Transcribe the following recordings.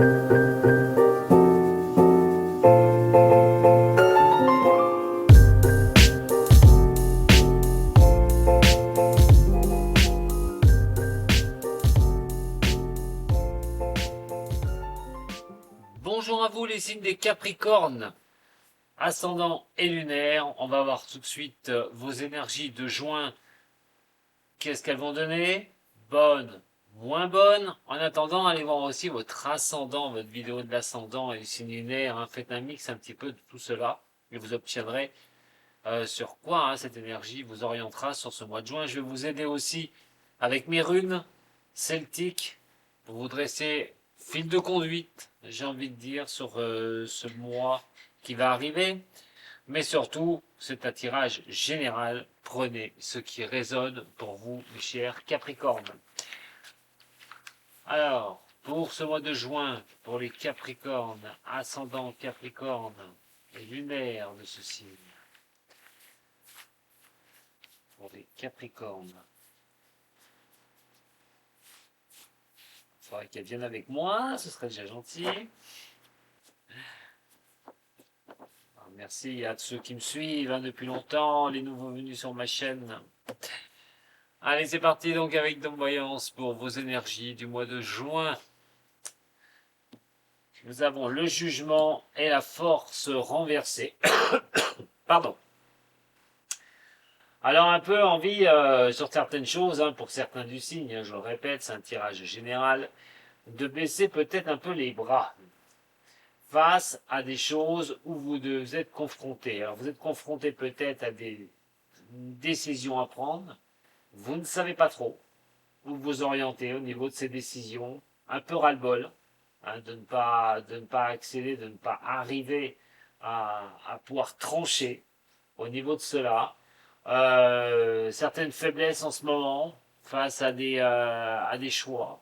Bonjour à vous les signes des Capricornes, ascendant et lunaire. On va voir tout de suite vos énergies de juin. Qu'est-ce qu'elles vont donner? Bonnes, moins bonnes. En attendant, allez voir aussi votre ascendant, votre vidéo de l'ascendant et du signe lunaire. Hein. Faites un mix un petit peu de tout cela et vous obtiendrez sur quoi cette énergie vous orientera sur ce mois de juin. Je vais vous aider aussi avec mes runes celtiques pour vous dresser fil de conduite, j'ai envie de dire, sur ce mois qui va arriver. Mais surtout, c'est un tirage général. Prenez ce qui résonne pour vous, mes chers Capricornes. Alors, pour ce mois de juin, pour les Capricornes, ascendant Capricorne et lunaire de ce signe, pour les Capricornes, il faudrait qu'elles viennent avec moi, ce serait déjà gentil. Merci à ceux qui me suivent depuis longtemps, les nouveaux venus sur ma chaîne. Allez, c'est parti donc avec Dom Voyance pour vos énergies du mois de juin. Nous avons le jugement et la force renversée. Pardon. Alors un peu envie sur certaines choses, pour certains du signe, je le répète, c'est un tirage général, de baisser peut-être un peu les bras face à des choses où vous êtes confronté. Alors vous êtes confronté peut-être à des décisions à prendre, vous ne savez pas trop où vous orienter au niveau de ces décisions, un peu ras-le-bol, de ne pas accéder, de ne pas arriver à pouvoir trancher au niveau de cela. Certaines faiblesses en ce moment face à des choix.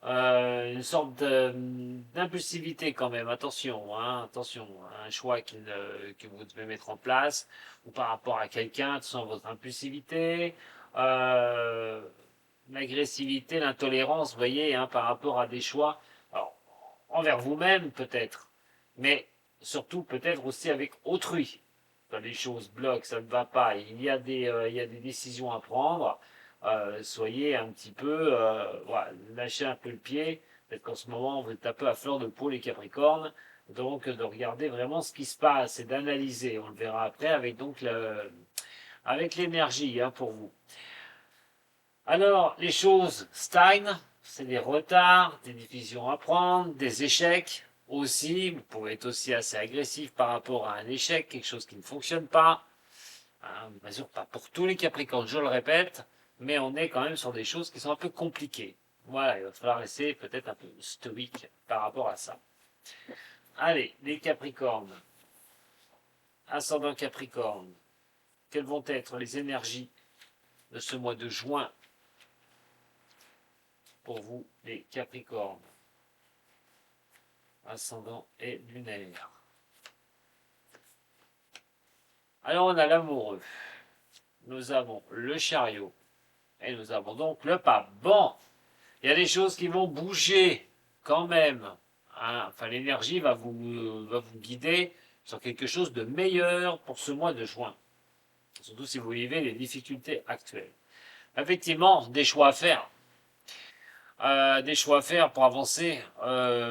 Une sorte d'impulsivité quand même, attention, attention, un choix que vous devez mettre en place, ou par rapport à quelqu'un, sans votre impulsivité, l'agressivité, l'intolérance, vous voyez, par rapport à des choix, alors, envers vous-même peut-être, mais surtout peut-être aussi avec autrui. Quand les choses bloquent, ça ne va pas, il y a des décisions à prendre, soyez un petit peu, voilà, lâchez un peu le pied, peut-être qu'en ce moment vous êtes un peu à fleur de peau les Capricornes, donc de regarder vraiment ce qui se passe et d'analyser, on le verra après avec donc avec l'énergie pour vous. Alors les choses stagnent, c'est des retards, des décisions à prendre, des échecs aussi, vous pouvez être aussi assez agressif par rapport à un échec, quelque chose qui ne fonctionne pas, bien sûr pas pour tous les Capricornes, je le répète, mais on est quand même sur des choses qui sont un peu compliquées. Voilà, il va falloir rester peut-être un peu stoïque par rapport à ça. Allez, les Capricornes, ascendant Capricorne, quelles vont être les énergies de ce mois de juin pour vous, les Capricornes, ascendant et lunaire? Alors on a l'amoureux, nous avons le chariot, et nous avons donc le pape. Bon, il y a des choses qui vont bouger quand même. Enfin, l'énergie va vous guider sur quelque chose de meilleur pour ce mois de juin. Surtout si vous vivez les difficultés actuelles. Effectivement, des choix à faire. Des choix à faire pour avancer.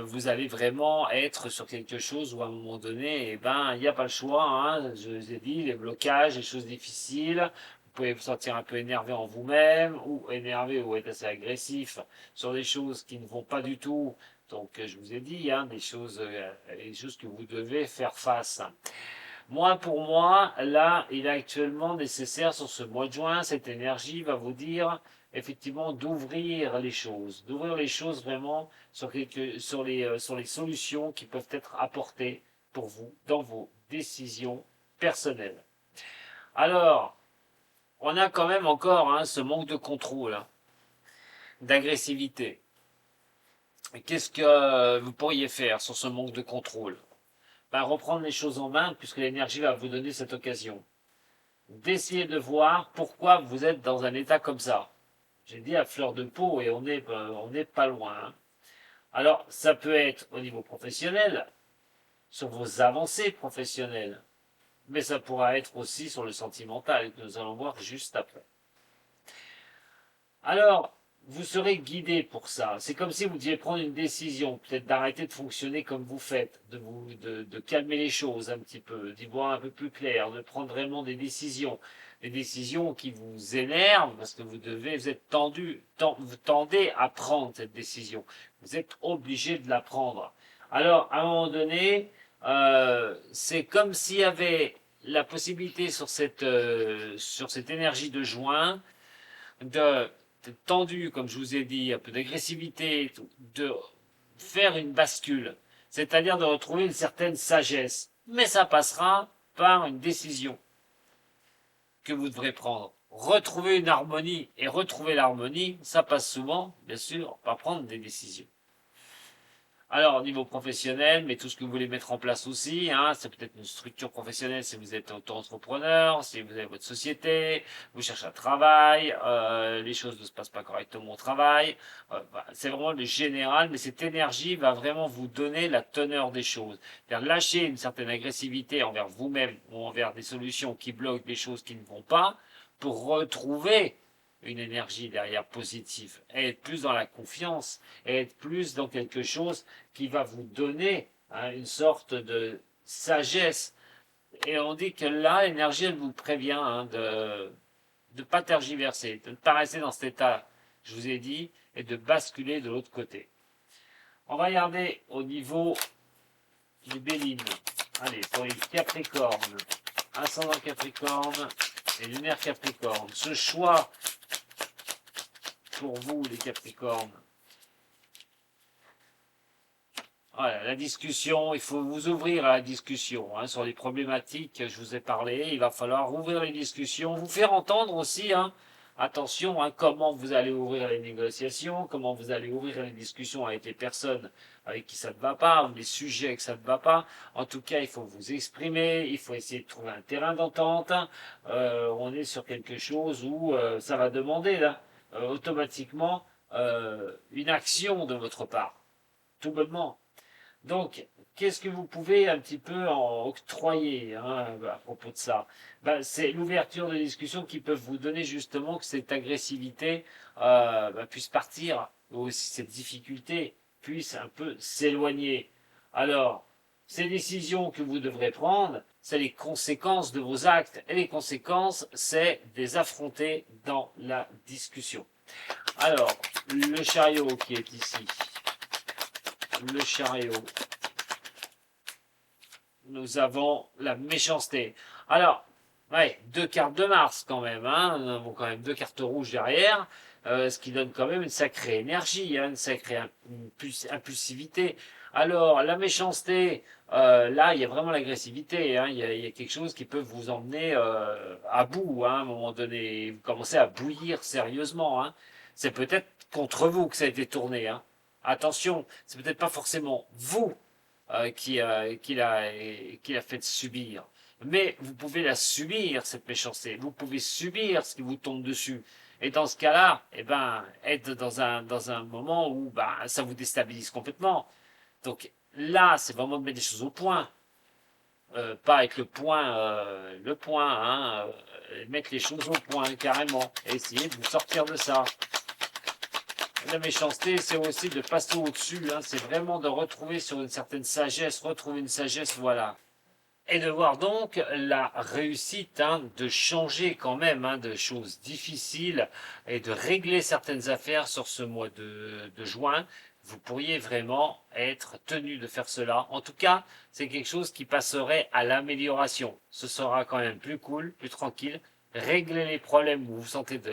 Vous allez vraiment être sur quelque chose où à un moment donné, il n'y a pas le choix. Je vous ai dit, les blocages, les choses difficiles. Vous pouvez vous sentir un peu énervé en vous-même, ou énervé ou être assez agressif sur des choses qui ne vont pas du tout. Donc, je vous ai dit, des choses que vous devez faire face. Moi, pour moi, là, il est actuellement nécessaire sur ce mois de juin, cette énergie va vous dire effectivement d'ouvrir les choses vraiment sur les solutions qui peuvent être apportées pour vous dans vos décisions personnelles. Alors, on a quand même encore ce manque de contrôle, d'agressivité. Qu'est-ce que vous pourriez faire sur ce manque de contrôle? Reprendre les choses en main, puisque l'énergie va vous donner cette occasion. D'essayer de voir pourquoi vous êtes dans un état comme ça. J'ai dit à fleur de peau et on n'est pas loin. Alors, ça peut être au niveau professionnel, sur vos avancées professionnelles, mais ça pourra être aussi sur le sentimental, que nous allons voir juste après. Alors, vous serez guidé pour ça. C'est comme si vous deviez prendre une décision, peut-être d'arrêter de fonctionner comme vous faites, de calmer les choses un petit peu, d'y voir un peu plus clair, de prendre vraiment des décisions qui vous énervent parce que vous êtes vous tendez à prendre cette décision. Vous êtes obligé de la prendre. Alors, à un moment donné, c'est comme s'il y avait la possibilité sur cette énergie de juin de tendu, comme je vous ai dit, un peu d'agressivité, de faire une bascule, c'est-à-dire de retrouver une certaine sagesse. Mais ça passera par une décision que vous devrez prendre. Retrouver une harmonie et retrouver l'harmonie, ça passe souvent, bien sûr, par prendre des décisions. Alors, au niveau professionnel, mais tout ce que vous voulez mettre en place aussi, hein, c'est peut-être une structure professionnelle si vous êtes auto-entrepreneur, si vous avez votre société, vous cherchez un travail, les choses ne se passent pas correctement au travail. C'est vraiment le général, mais cette énergie va vraiment vous donner la teneur des choses. C'est-à-dire lâcher une certaine agressivité envers vous-même ou envers des solutions qui bloquent des choses qui ne vont pas pour retrouver une énergie derrière positive, et être plus dans la confiance, et être plus dans quelque chose qui va vous donner hein, une sorte de sagesse. Et on dit que là, l'énergie, elle vous prévient hein, de ne pas tergiverser, de ne pas rester dans cet état, je vous ai dit, et de basculer de l'autre côté. On va regarder au niveau du Béline. Allez, pour les Capricornes, ascendant Capricorne et lunaire Capricorne. Ce choix pour vous, les Capricornes. Voilà, la discussion, il faut vous ouvrir à la discussion hein, sur les problématiques que je vous ai parlé. Il va falloir ouvrir les discussions, vous faire entendre aussi. Hein, attention, hein, comment vous allez ouvrir les négociations, comment vous allez ouvrir les discussions avec les personnes avec qui ça ne va pas, ou les sujets avec qui ça ne va pas. En tout cas, il faut vous exprimer, il faut essayer de trouver un terrain d'entente. On est sur quelque chose où ça va demander là, automatiquement une action de votre part, tout bonnement. Donc, qu'est-ce que vous pouvez un petit peu en octroyer hein, à propos de ça ben, c'est l'ouverture de discussions qui peuvent vous donner justement que cette agressivité puisse partir, ou aussi cette difficulté puisse un peu s'éloigner. Alors, ces décisions que vous devrez prendre, c'est les conséquences de vos actes, et les conséquences, c'est de les affronter dans la discussion. Alors, le chariot qui est ici, le chariot, nous avons la méchanceté. Alors, ouais, deux cartes de Mars quand même, hein. Nous avons quand même deux cartes rouges derrière, ce qui donne quand même une sacrée énergie, hein, une sacrée impulsivité. Alors, la méchanceté, là, il y a vraiment l'agressivité, hein, il y a quelque chose qui peut vous emmener à bout, hein, à un moment donné. Vous commencez à bouillir sérieusement, hein. C'est peut-être contre vous que ça a été tourné, hein. Attention, c'est peut-être pas forcément vous qui l'a fait subir. Mais vous pouvez la subir, cette méchanceté. Vous pouvez subir ce qui vous tombe dessus. Et dans ce cas-là, eh ben, être dans un moment où ben, ça vous déstabilise complètement. Donc là, c'est vraiment de mettre des choses au point. Pas avec le point, hein, mettre les choses au point carrément. Et essayer de vous sortir de ça. La méchanceté, c'est aussi de passer au-dessus. Hein, c'est vraiment de retrouver sur une certaine sagesse, retrouver une sagesse, voilà. Et de voir donc la réussite hein, de changer quand même hein, de choses difficiles et de régler certaines affaires sur ce mois de juin. Vous pourriez vraiment être tenu de faire cela. En tout cas, c'est quelque chose qui passerait à l'amélioration. Ce sera quand même plus cool, plus tranquille. Régler les problèmes où vous sentez de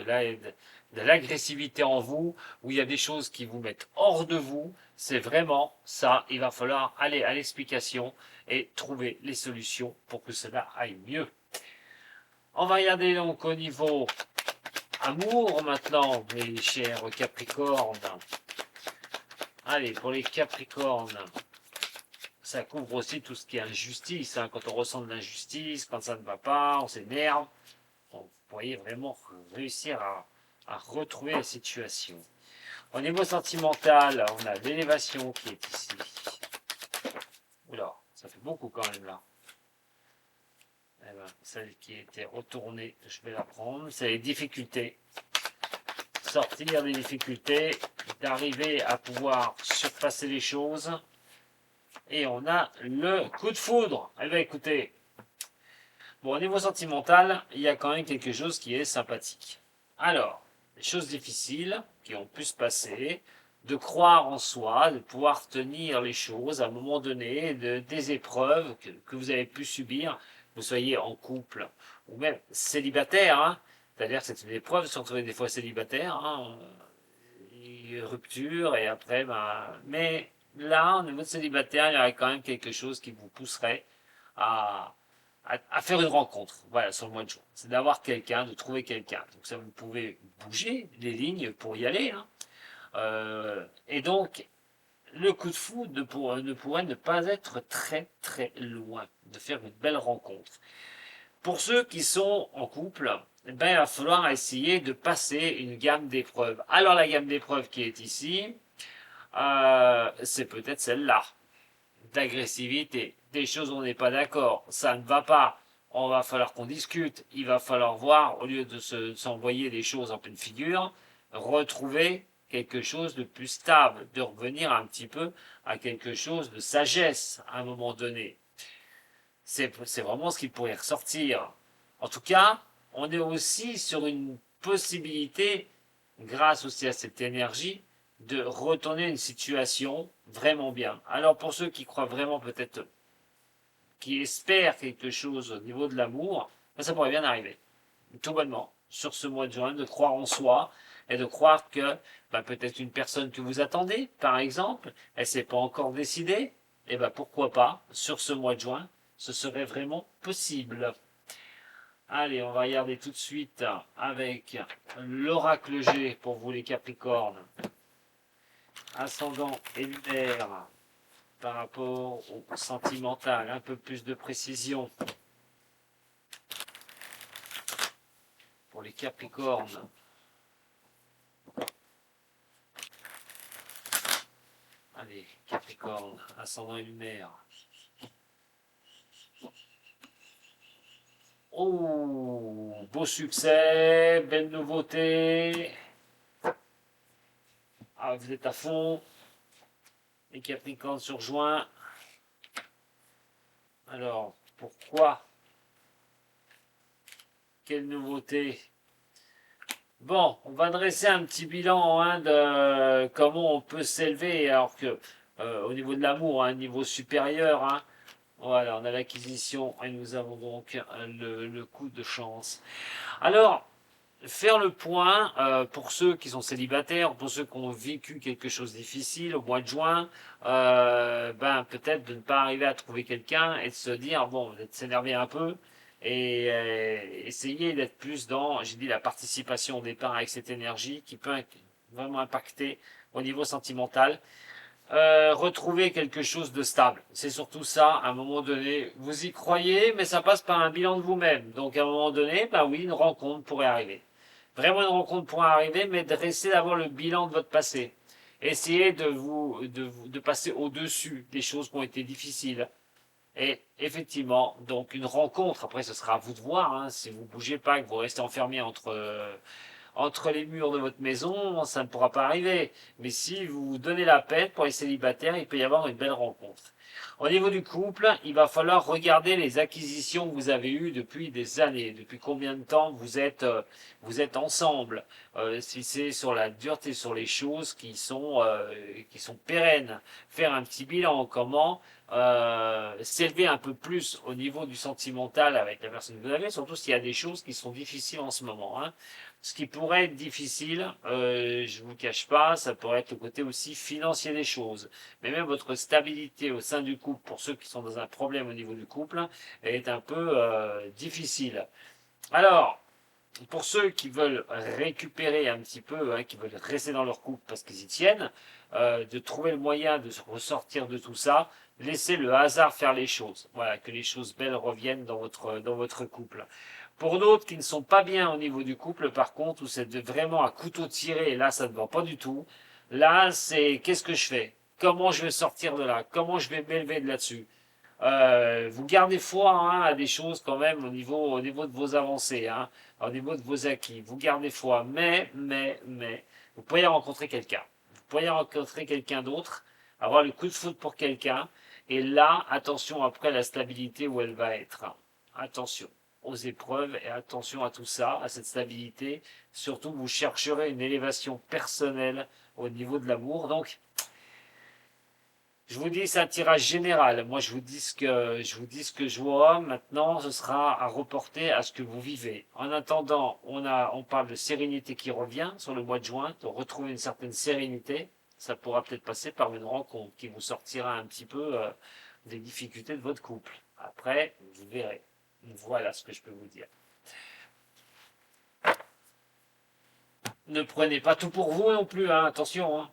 l'agressivité en vous, où il y a des choses qui vous mettent hors de vous. C'est vraiment ça. Il va falloir aller à l'explication et trouver les solutions pour que cela aille mieux. On va regarder donc au niveau amour maintenant, mes chers Capricornes. Allez, pour les Capricornes, ça couvre aussi tout ce qui est injustice. Hein. Quand on ressent de l'injustice, quand ça ne va pas, on s'énerve. Vous pourriez vraiment réussir à retrouver la situation. Au niveau sentimental, on a l'élévation qui est ici. Oula, ça fait beaucoup quand même là. Eh ben, celle qui était retournée, je vais la prendre. C'est les difficultés. Sortir des difficultés, d'arriver à pouvoir surpasser les choses. Et on a le coup de foudre. Eh bien écoutez, bon, au niveau sentimental, il y a quand même quelque chose qui est sympathique. Alors, les choses difficiles qui ont pu se passer, de croire en soi, de pouvoir tenir les choses à un moment donné, des épreuves que vous avez pu subir, que vous soyez en couple ou même célibataire, hein. C'est-à-dire que c'est une épreuve de se retrouver des fois célibataire, hein, rupture et après, ben, mais là, au niveau de célibataire, il y aurait quand même quelque chose qui vous pousserait à, à faire une rencontre, voilà, sur le mois de juin. C'est d'avoir quelqu'un, de trouver quelqu'un. Donc ça, vous pouvez bouger les lignes pour y aller, hein. Et donc, le coup de foudre ne pourrait ne pas être très très loin de faire une belle rencontre. Pour ceux qui sont en couple, eh ben, il va falloir essayer de passer une gamme d'épreuves. Alors la gamme d'épreuves qui est ici, c'est peut-être celle-là, d'agressivité, des choses où on n'est pas d'accord, ça ne va pas, on va falloir qu'on discute, il va falloir voir, au lieu de s'envoyer des choses en pleine figure, retrouver quelque chose de plus stable, de revenir un petit peu à quelque chose de sagesse à un moment donné. C'est vraiment ce qui pourrait ressortir. En tout cas, on est aussi sur une possibilité, grâce aussi à cette énergie, de retourner une situation vraiment bien. Alors pour ceux qui croient vraiment peut-être, qui espèrent quelque chose au niveau de l'amour, ben, ça pourrait bien arriver. Tout bonnement, sur ce mois de juin, de croire en soi et de croire que ben, peut-être une personne que vous attendez, par exemple, elle ne s'est pas encore décidée, et ben pourquoi pas, sur ce mois de juin, ce serait vraiment possible. Allez, on va regarder tout de suite avec l'oracle G pour vous les Capricornes. Ascendant et lunaire par rapport au sentimental, un peu plus de précision. Pour les Capricornes. Allez, Capricorne, ascendant et lunaire. Oh, beau succès, belle nouveauté. Ah, vous êtes à fond. Les Capricornes sur juin. Alors, pourquoi? Quelle nouveauté? Bon, on va dresser un petit bilan hein, de comment on peut s'élever alors que au niveau de l'amour, à un niveau supérieur, hein. Voilà, on a l'acquisition et nous avons donc le coup de chance. Alors, faire le point pour ceux qui sont célibataires, pour ceux qui ont vécu quelque chose de difficile au mois de juin, ben peut-être de ne pas arriver à trouver quelqu'un et de se dire bon, de s'énerver un peu et essayer d'être plus dans, j'ai dit, la participation au départ avec cette énergie qui peut vraiment impacter au niveau sentimental. Retrouver quelque chose de stable. C'est surtout ça, à un moment donné, vous y croyez, mais ça passe par un bilan de vous-même. Donc à un moment donné, bah oui, une rencontre pourrait arriver. Vraiment une rencontre pourrait arriver, mais dressez d'abord le bilan de votre passé. Essayez de passer au-dessus des choses qui ont été difficiles. Et effectivement, donc une rencontre, après ce sera à vous de voir, hein, si vous ne bougez pas, que vous restez enfermé entre les murs de votre maison, ça ne pourra pas arriver. Mais si vous vous donnez la peine pour les célibataires, il peut y avoir une belle rencontre. Au niveau du couple, il va falloir regarder les acquisitions que vous avez eues depuis des années. Depuis combien de temps vous êtes ensemble. Si c'est sur la dureté, sur les choses qui sont pérennes. Faire un petit bilan, comment s'élever un peu plus au niveau du sentimental avec la personne que vous avez, surtout s'il y a des choses qui sont difficiles en ce moment, hein. Ce qui pourrait être difficile, je ne vous cache pas, ça pourrait être le côté aussi financier des choses. Mais même votre stabilité au sein du couple, pour ceux qui sont dans un problème au niveau du couple, est un peu difficile. Alors, pour ceux qui veulent récupérer un petit peu, hein, qui veulent rester dans leur couple parce qu'ils y tiennent, de trouver le moyen de se ressortir de tout ça, laissez le hasard faire les choses. Voilà, que les choses belles reviennent dans votre couple. Pour d'autres qui ne sont pas bien au niveau du couple, par contre, où c'est vraiment à couteau tiré, et là ça ne va pas du tout, Là, c'est qu'est-ce que je fais? Comment je vais sortir de là? Comment je vais m'élever de là-dessus? Vous gardez foi hein, à des choses quand même au niveau de vos avancées, hein, au niveau de vos acquis. Vous gardez foi, mais, vous pourriez rencontrer quelqu'un. Vous pourriez rencontrer quelqu'un d'autre, avoir le coup de foudre pour quelqu'un, et là, attention après la stabilité où elle va être. Attention aux épreuves et attention à tout ça, à cette stabilité. Surtout, vous chercherez une élévation personnelle au niveau de l'amour. Donc, je vous dis, c'est un tirage général. Moi, je vous dis ce que je vois. Maintenant, ce sera à reporter à ce que vous vivez. En attendant, on parle de sérénité qui revient sur le mois de juin, de retrouver une certaine sérénité. Ça pourra peut-être passer par une rencontre qui vous sortira un petit peu des difficultés de votre couple. Après, vous verrez. Voilà ce que je peux vous dire. Ne prenez pas tout pour vous non plus, hein, attention. Hein.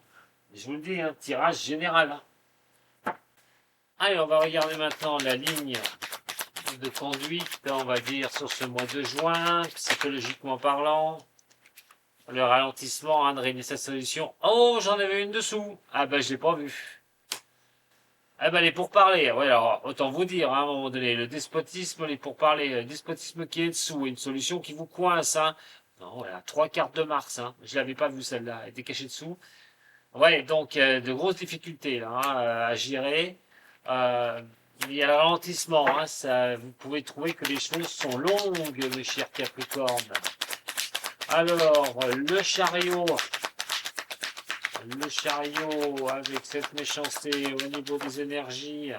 Je vous le dis, un tirage général. Hein. Allez, on va regarder maintenant la ligne de conduite, on va dire, sur ce mois de juin, psychologiquement parlant. Le ralentissement, hein, de régler sa solution. Oh, j'en avais une dessous. Ah ben, je l'ai pas vue. Ah ben, les pourparlers. Ouais, alors, autant vous dire, hein, à un moment donné, le despotisme, les pourparlers, le despotisme qui est dessous, une solution qui vous coince, hein. Non, voilà, 3 cartes de Mars, hein. Je l'avais pas vue celle-là, elle était cachée dessous. Ouais, donc, de grosses difficultés, là, hein, à gérer. Euh, il y a le ralentissement, hein, ça, vous pouvez trouver que les choses sont longues, mes chers Capricornes. Alors, le chariot avec cette méchanceté au niveau des énergies.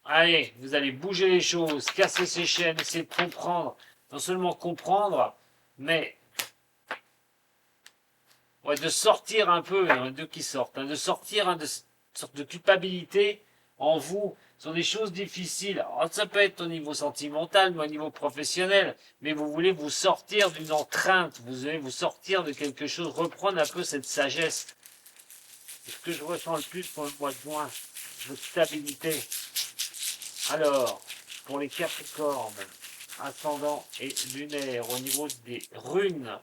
Allez, vous allez bouger les choses, casser ces chaînes, essayer de comprendre. Non seulement comprendre, mais ouais, de sortir un peu, il y en a deux qui sortent, hein, de sortir de sorte de culpabilité en vous. Ce sont des choses difficiles. Alors, ça peut être au niveau sentimental, mais au niveau professionnel. Mais vous voulez vous sortir d'une entrainte, vous voulez vous sortir de quelque chose, reprendre un peu cette sagesse. C'est ce que je ressens le plus pour le mois de juin, votre stabilité. Alors, pour les Capricornes, ascendant et lunaire, au niveau des runes,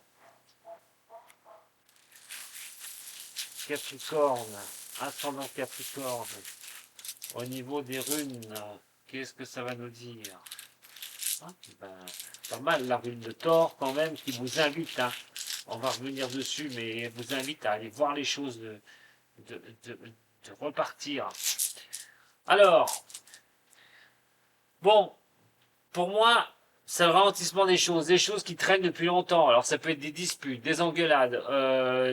Capricorne, ascendant Capricorne, au niveau des runes, qu'est-ce que ça va nous dire? Ah, ben, pas mal la rune de Thor quand même qui vous invite, hein, on va revenir dessus, mais elle vous invite à aller voir les choses, de, de, de repartir. Alors, bon, pour moi, c'est le ralentissement des choses qui traînent depuis longtemps. Alors ça peut être des disputes, des engueulades,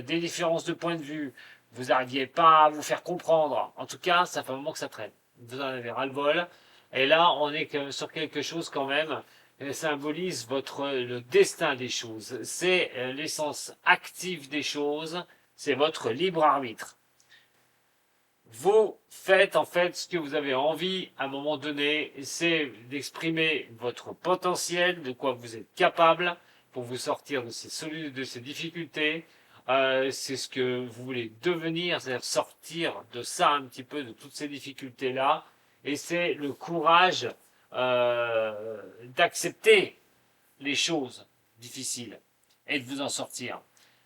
des différences de point de vue. Vous n'arriviez pas à vous faire comprendre. En tout cas, ça fait un moment que ça traîne. Vous en avez ras-le-bol. Et là, on est sur quelque chose quand même qui symbolise le destin des choses. C'est l'essence active des choses. C'est votre libre arbitre. Vous faites en fait ce que vous avez envie à un moment donné, c'est d'exprimer votre potentiel, de quoi vous êtes capable pour vous sortir de ces difficultés. C'est ce que vous voulez devenir, c'est-à-dire sortir de ça un petit peu, de toutes ces difficultés-là. Et c'est le courage d'accepter les choses difficiles et de vous en sortir.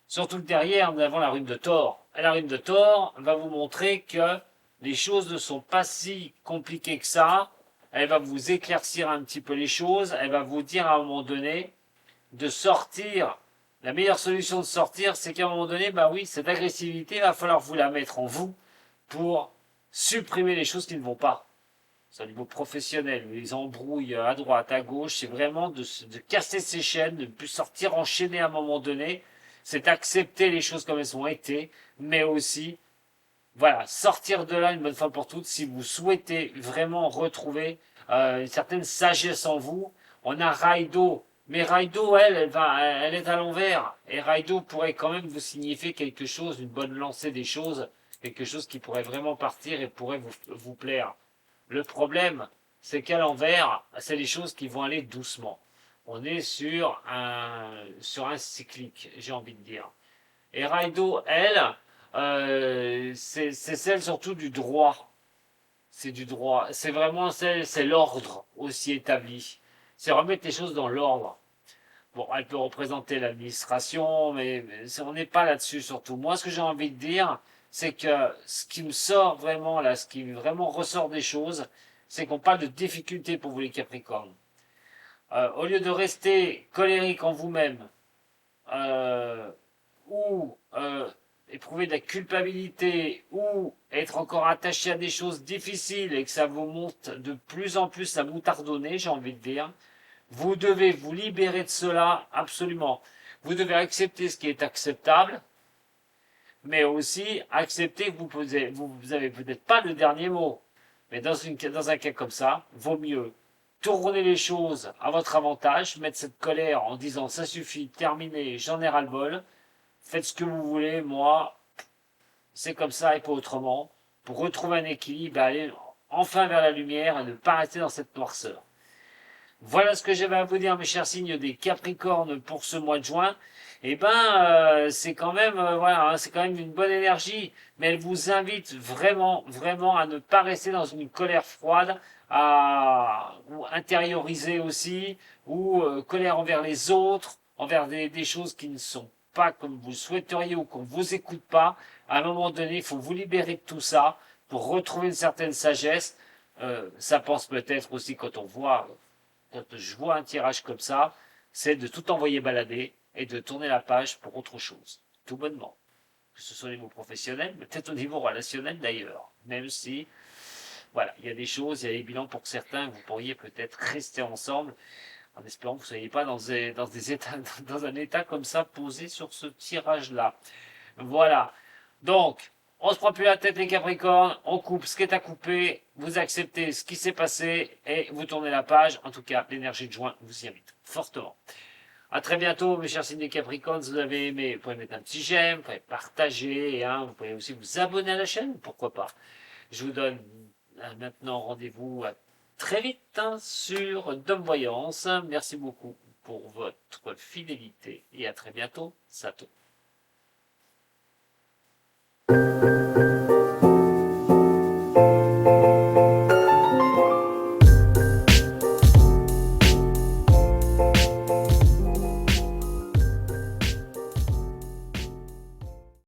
Surtout que derrière, nous avons la rune de Thor. Et la rune de Thor va vous montrer que les choses ne sont pas si compliquées que ça. Elle va vous éclaircir un petit peu les choses. Elle va vous dire à un moment donné de sortir. La meilleure solution de sortir, c'est qu'à un moment donné, bah oui, cette agressivité, il va falloir vous la mettre en vous pour supprimer les choses qui ne vont pas. C'est au niveau professionnel, les embrouilles à droite, à gauche, c'est vraiment de casser ces chaînes, de ne plus sortir enchaîné à un moment donné. C'est accepter les choses comme elles ont été, mais aussi, voilà, sortir de là une bonne fois pour toutes si vous souhaitez vraiment retrouver une certaine sagesse en vous. On a Raido, mais Raido, elle est à l'envers. Et Raido pourrait quand même vous signifier quelque chose, une bonne lancée des choses, quelque chose qui pourrait vraiment partir et pourrait vous plaire. Le problème, c'est qu'à l'envers, c'est les choses qui vont aller doucement. On est sur un cyclique, j'ai envie de dire. Et Raido, elle, c'est celle surtout du droit. C'est du droit. C'est vraiment c'est l'ordre aussi établi. C'est remettre les choses dans l'ordre. Bon, elle peut représenter l'administration, mais on n'est pas là-dessus surtout. Moi, ce que j'ai envie de dire, c'est que ce qui me sort vraiment là, ce qui vraiment ressort des choses, c'est qu'on parle de difficultés pour vous les Capricornes. Au lieu de rester colérique en vous-même, euh, ou éprouver de la culpabilité, ou être encore attaché à des choses difficiles et que ça vous monte de plus en plus à moutardonner, j'ai envie de dire, vous devez vous libérer de cela absolument. Vous devez accepter ce qui est acceptable, mais aussi accepter que vous avez peut-être pas le dernier mot. Mais dans un cas comme ça, vaut mieux tourner les choses à votre avantage, mettre cette colère en disant ça suffit, terminé, j'en ai ras-le-bol, faites ce que vous voulez, moi, c'est comme ça et pas autrement, pour retrouver un équilibre, aller enfin vers la lumière et ne pas rester dans cette noirceur. Voilà ce que j'avais à vous dire, mes chers signes des Capricornes, pour ce mois de juin. Eh ben, c'est quand même, voilà, hein, c'est quand même une bonne énergie, mais elle vous invite vraiment, vraiment à ne pas rester dans une colère froide, ou intérioriser aussi, ou colère envers les autres, envers des choses qui ne sont pas comme vous souhaiteriez ou qu'on ne vous écoute pas. À un moment donné, il faut vous libérer de tout ça pour retrouver une certaine sagesse. Ça pense peut-être aussi quand je vois un tirage comme ça, c'est de tout envoyer balader et de tourner la page pour autre chose. Tout bonnement. Que ce soit au niveau professionnel, mais peut-être au niveau relationnel d'ailleurs. Même si, voilà, il y a des choses, il y a des bilans pour certains, vous pourriez peut-être rester ensemble en espérant que vous ne soyez pas dans un état comme ça posé sur ce tirage-là. Voilà. Donc, on se prend plus la tête les Capricornes, on coupe ce qui est à couper, vous acceptez ce qui s'est passé et vous tournez la page. En tout cas, l'énergie de juin vous y invite fortement. À très bientôt, mes chers signes des Capricornes. Si vous avez aimé, vous pouvez mettre un petit j'aime, vous pouvez partager, hein, vous pouvez aussi vous abonner à la chaîne, pourquoi pas. Je vous donne maintenant rendez-vous à très vite hein, sur Dom Voyance. Merci beaucoup pour votre fidélité et à très bientôt. Sato.